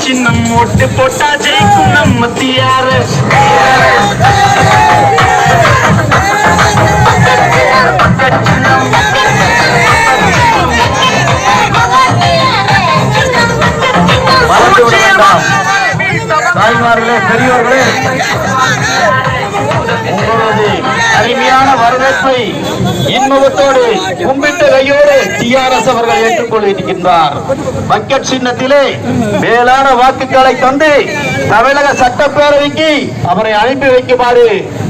சின்னம் ஓட்டு போட்டா ஜெயிக்கும் நம்ம TRS. தாய்மார்களே, பெரியவர்களே, உங்களது அருமையான வரவேற்பை இன்முகத்தோடு கும்பிட்ட கையோடு TRS அவர்கள் ஏற்றுக்கொண்டிருக்கின்றார். பக்கெட் சின்னத்திலே மேலான வாக்குகளை தந்து தமிழக சட்டப்பேரவைக்கு அவரை அனுப்பி வைக்குமாறு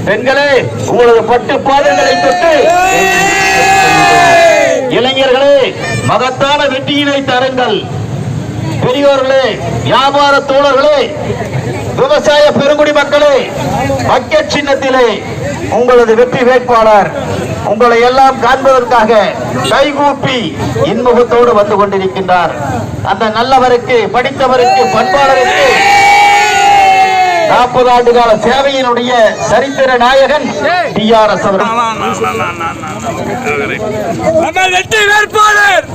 பெண்களே உங்களது பட்டு பாதங்களை தொட்டு, இளைஞர்களே மகத்தான வெற்றியினை தருங்கள். பெரியோர்களே, வியாபார தோழர்களே, விவசாய பெருங்குடி மக்களே, பக்கெட் சின்னத்திலே உங்களது வெற்றி வேட்பாளர் உங்களை எல்லாம் காண்பதற்காக கைகூப்பி இன்முகத்தோடு வந்து கொண்டிருக்கின்றார். அந்த நல்லவருக்கு, படித்தவருக்கு, பண்பாளருக்கு 40 ஆண்டு கால சேவையினுடைய சரித்திர நாயகன் TRS அவர்கள். வெற்றி வேட்பாளர்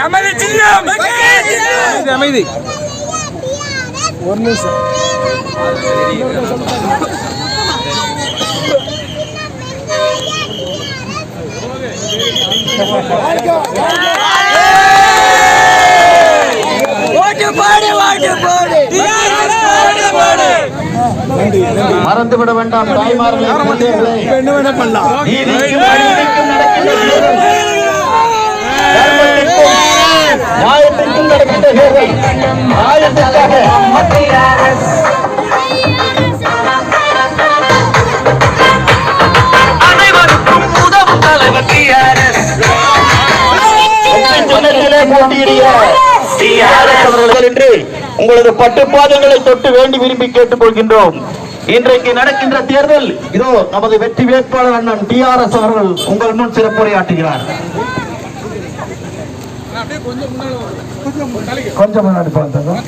நமது சின்னம் அமைதி. ஒரு நிமிஷம். மறந்துவிட வேண்டாம் தாய்மார்களே, நியாயத்திற்கும் நடக்கின்ற தேர்தல் நியாயத்திற்காக அனைவருக்கும் உதவும் தலைவர் TRS. போட்டியிடைய TRS அவர்கள் என்று உங்களது பட்டுப்பாதங்களை தொட்டு வேண்டி விரும்பி கேட்டுக் கொள்கின்றோம். இன்றைக்கு நடக்கின்ற தேர்தல் இதோ நமது வெற்றி வேட்பாளர் அண்ணன் TRS அவர்கள் உங்கள் முன் சிறப்புரையாற்றுகிறார். கொஞ்சம் முன்னாடி பார்த்தோம்.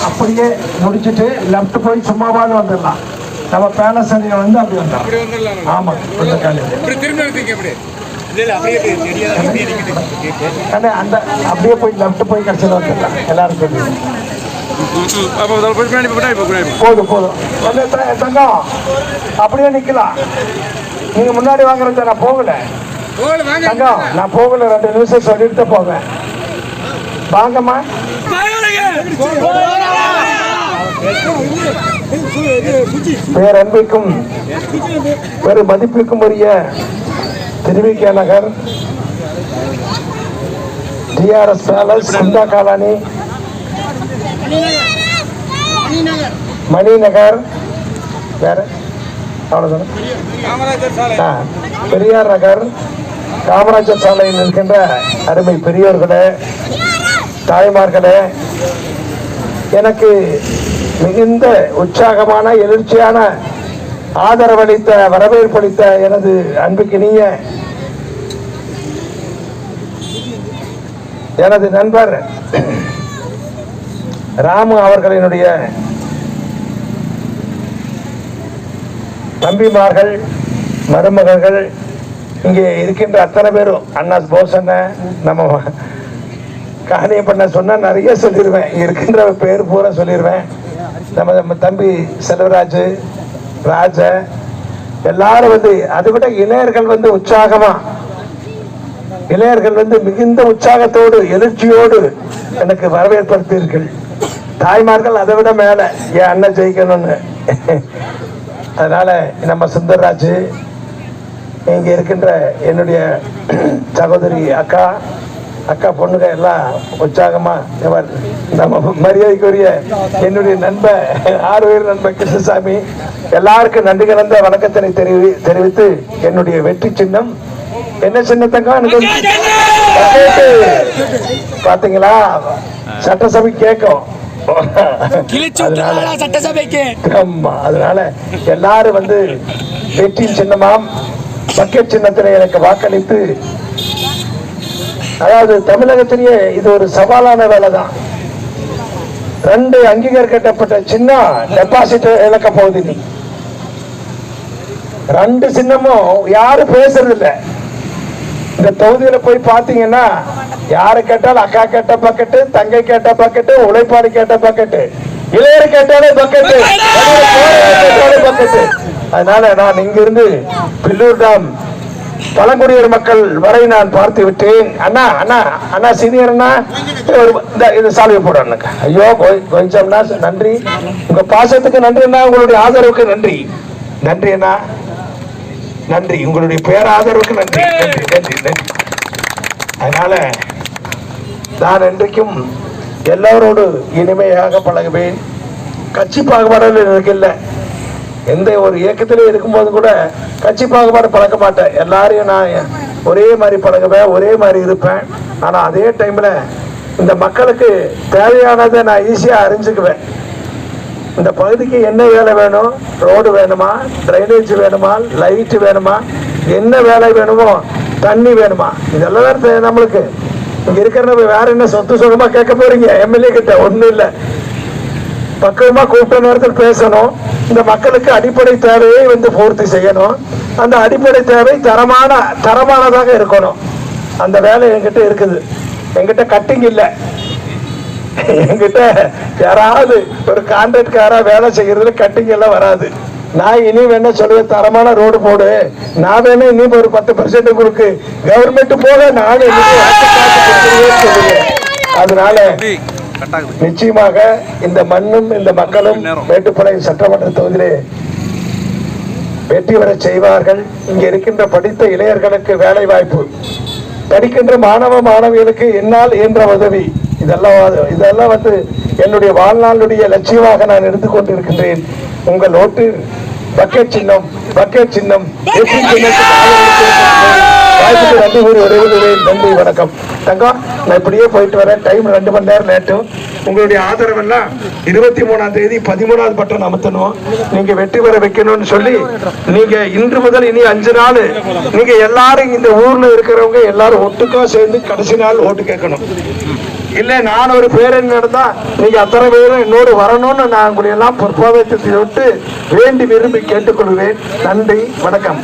அப்படியே முடிச்சுட்டு லெப்ட் போய் சும்மாவாது வந்துடலாம். நம்ம பேலஸ் வந்து அப்படி வந்தோம். ஆமா, கொஞ்சம் அந்த அப்படியே போய் லெப்ட் போய் கடைசியில் வந்துடலாம். எல்லாருக்கும் போதும் போதும். தங்கம் அப்படியே நிக்கலாம். நீங்க முன்னாடி வாங்குறது நான் போகல தங்கம், நான் போகல. 2 நிமிஷம் சொல்லிட்டு போவேன். வாங்கம்மா. பேரன்பிற்கும் பெரு மதிப்பிற்கும் உரிய Thiruvika Nagar TRS palace, Kundha colony, Maninagar, வேற அவ்வளவுதானே, பெரியார் நகர், காமராஜர் சாலையில் இருக்கின்ற அருமை பெரியோர்களே, தாய்மார்களே, எனக்கு மிகுந்த உற்சாகமான எழுச்சியான ஆதரவளித்த, வரவேற்பளித்த எனது அன்புக்கினிய எனது நண்பர் ராமு அவர்களினுடைய தம்பிமார்கள், மருமகர்கள், இங்கே இருக்கின்ற அத்தனை பேரும், அண்ணா போசண்ண, நம்ம காரியம் பண்ண சொன்னா நிறைய சொல்லிடுவேன். இருக்கின்ற பேர் பூரா சொல்லிடுவேன். நம்ம தம்பி செல்வராஜ், ராஜ, எல்லாரும் வந்து, அதை விட இளையர்கள் வந்து உற்சாகமா, இளையர்கள் வந்து மிகுந்த உற்சாகத்தோடு எழுச்சியோடு எனக்கு வரவேற்படுத்தீர்கள். தாய்மார்கள் அதை விட மேல என் அண்ணன் ஜெயிக்கணும்னு. அதனால நம்ம சுந்தர்ராஜ், இங்க இருக்கின்ற என்னுடைய சகோதரி அக்கா பொண்ணுங்க எல்லாம் உற்சாகமா, நம்ம மரியாதைக்குரிய என்னுடைய நண்பர் 6 பேர் நண்பர் கிருஷ்ணசாமி, எல்லாருக்கும் நன்றி கலந்த வணக்கத்தினை தெரிவித்து, என்னுடைய வெற்றி சின்னம் என்ன சின்னத்தங்க பாத்தீங்களா, சட்டசபை கேட்கும். அதனால எல்லாரும் வந்து வெற்றி சின்னமாம் பக்கெட் சின்னத்தினை எனக்கு வாக்களித்து அதாவது தமிழகத்திலேயே இது ஒரு சவாலான வேலை தான். 2 அங்கீகரிக்கப்பட்ட சின்னம் டெபாசிட் இழக்க போகுது. நீ 2 சின்னமும் யாரும் பேசுறது இல்லை. இந்த தொகுதியில போய் பாத்தீங்கன்னா யாரு கேட்டாலும் அக்கா கேட்ட பக்கெட்டு, தங்கை கேட்ட பக்கெட்டு, உழைப்பாடு கேட்ட பக்கெட்டு, இளையர் கேட்டாலே பக்கெட்டு, கேட்டாலே பக்கெட்டு. அதனால நான் இங்கிருந்து பில்லூர் டாம் பழங்குடியினர் மக்கள் வரை நான் பார்த்து விட்டேன். அண்ணா அண்ணா அண்ணா சீனியர் அண்ணா இது சால்வை போடுறேன். ஐயோ கொஞ்சம்னா நன்றி, உங்க பாசத்துக்கு நன்றி அண்ணா, உங்களுடைய ஆதரவுக்கு நன்றி. நன்றி அண்ணா, நன்றி, உங்களுடைய பேராதரவுக்கு நன்றி நன்றி நன்றி நன்றி. அதனால நான் என்றைக்கும் எல்லாரோடு இனிமையாக பழகுவேன். கட்சி பாகுபாடு எனக்கு இல்லை. எந்த ஒரு இயக்கத்திலே இருக்கும்போது கூட கட்சி பாகுபாடு பழக்க மாட்டேன். எல்லாரையும் நான் ஒரே மாதிரி பழகுவேன், ஒரே மாதிரி இருப்பேன். ஆனா அதே டைம்ல இந்த மக்களுக்கு தேவையானதை நான் ஈஸியா அறிஞ்சுக்குவேன். இந்த பகுதிக்கு என்ன வேலை வேணும், ரோடு வேணுமா, டிரைனேஜ் வேணுமா, லைட் வேணுமா, என்ன வேலை வேணுமோ, தண்ணி வேணுமா, இதெல்லாம் நம்மளுக்கு இங்க இருக்கிற வேற என்ன சொத்து சுகமா கேட்க போறீங்க எம்எல்ஏ கிட்ட? ஒண்ணும் இல்லை. பக்குவமா கூப்பிட்ட நேரத்தில் பேசணும். இந்த மக்களுக்கு அடிப்படை தேவையை பூர்த்தி செய்யணும். அந்த அடிப்படை தேவை தரமானதாக இருக்கணும். அந்த வேலை என்கிட்ட இருக்குது. என்கிட்ட கட்டிங் இல்லை. என்கிட்ட யாராவது ஒரு கான்ட்ராக்ட்காரா வேலை செய்யறதுல கட்டிங் எல்லாம் வராது. நான் இனி வேணா சொல்லுவேன், தரமான ரோடு போடு, நான் வேணா இனி ஒரு 10% கொடுக்கு, கவர்மெண்ட் போக நானே சொல்லுவேன். அதனால நிச்சயமாக இந்த மண்ணும் இந்த மக்களும் மேட்டுப்பாளையம் சட்டமன்ற தொகுதியிலே வெற்றி பெற செய்வார்கள். இங்க இருக்கின்ற படித்த இளைஞர்களுக்கு வேலை வாய்ப்பு, படிக்கின்ற மாணவ மாணவிகளுக்கு என்னால் என்ற உதவி, இதெல்லாம் என்னுடைய வாழ்நாளுடைய லட்சியமாக நான் எடுத்துக்கொண்டிருக்கின்றேன். உங்கள் ஓட்டு பக்கெட் சின்னம், பக்கெட் சின்னம். நன்றி கூறி விரைவில் நன்றி, வணக்கம். தங்கம், நான் இப்படியே போயிட்டு வரேன். டைம் 2 மணி நேரம் லேட்டும். உங்களுடைய ஆதரவெல்லாம் 23ஆம் தேதி 13வது பட்டம் அமர்த்தணும். நீங்க வெற்றி பெற வைக்கணும்னு சொல்லி நீங்க இன்று முதல் இனி 5 நாள் நீங்க எல்லாரும் இந்த ஊர்ல இருக்கிறவங்க எல்லாரும் ஒட்டுக்கா சேர்ந்து கடைசி நாள் ஓட்டு கேட்கணும். இல்ல நான் ஒரு பேரணி நடந்தா நீங்க அத்தனை பேரும் என்னோடு வரணும்னு நான் உங்களை எல்லாம் பொறுப்பாக விட்டு வேண்டி விரும்பி கேட்டுக்கொள்வேன். நன்றி, வணக்கம்.